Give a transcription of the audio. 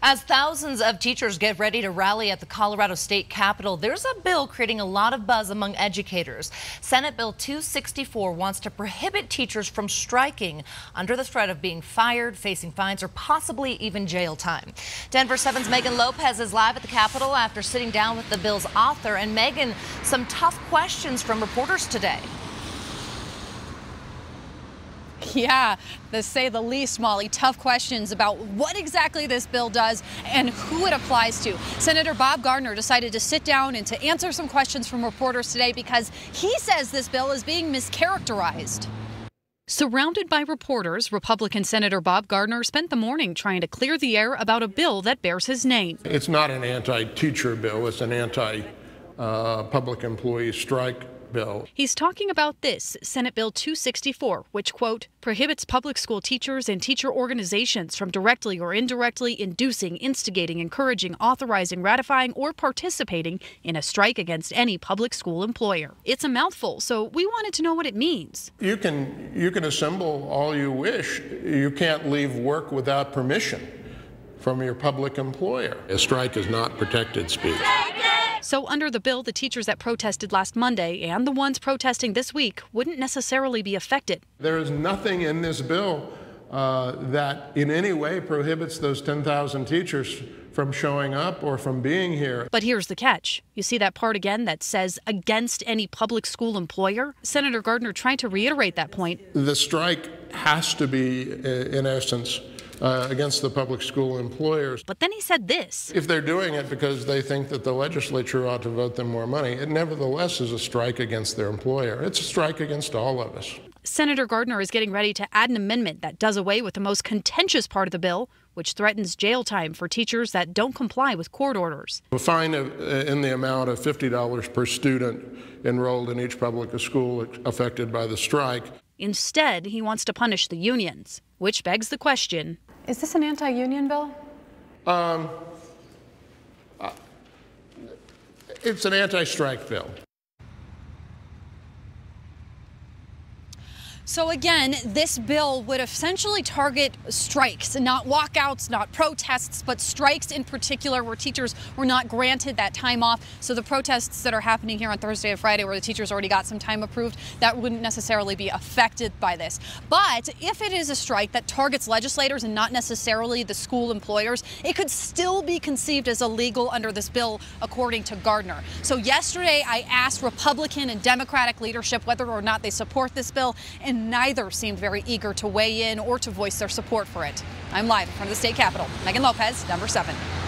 As thousands of teachers get ready to rally at the Colorado State Capitol, there's a bill creating a lot of buzz among educators. Senate Bill 264 wants to prohibit teachers from striking under the threat of being fired, facing fines, or possibly even jail time. Denver 7's Megan Lopez is live at the Capitol after sitting down with the bill's author. And Megan, some tough questions from reporters today. Yeah, to say the least, Molly. Tough questions about what exactly this bill does and who it applies to. Senator Bob Gardner decided to sit down and to answer some questions from reporters today because he says this bill is being mischaracterized. Surrounded by reporters, Republican Senator Bob Gardner spent the morning trying to clear the air about a bill that bears his name. It's not an anti-teacher bill. It's an anti-public employee strike bill. He's talking about this, Senate Bill 264, which, quote, prohibits public school teachers and teacher organizations from directly or indirectly inducing, instigating, encouraging, authorizing, ratifying, or participating in a strike against any public school employer. It's a mouthful, so we wanted to know what it means. You can assemble all you wish. You can't leave work without permission from your public employer. A strike is not protected speech. So under the bill, the teachers that protested last Monday and the ones protesting this week wouldn't necessarily be affected. There is nothing in this bill that in any way prohibits those 10,000 teachers from showing up or from being here. But here's the catch. You see that part again that says against any public school employer? Senator Gardner trying to reiterate that point. The strike has to be, in essence, against the public school employers. But then he said this. If they're doing it because they think that the legislature ought to vote them more money, it nevertheless is a strike against their employer. It's a strike against all of us. Senator Gardner is getting ready to add an amendment that does away with the most contentious part of the bill, which threatens jail time for teachers that don't comply with court orders. A fine in the amount of $50 per student enrolled in each public school affected by the strike. Instead, he wants to punish the unions, which begs the question, is this an anti-union bill? It's an anti-strike bill. So again, this bill would essentially target strikes, not walkouts, not protests, but strikes in particular where teachers were not granted that time off. So the protests that are happening here on Thursday and Friday where the teachers already got some time approved, that wouldn't necessarily be affected by this. But if it is a strike that targets legislators and not necessarily the school employers, it could still be conceived as illegal under this bill, according to Gardner. So yesterday I asked Republican and Democratic leadership whether or not they support this bill, and neither seemed very eager to weigh in or to voice their support for it. I'm live in front of the state capitol. Megan Lopez, Denver 7.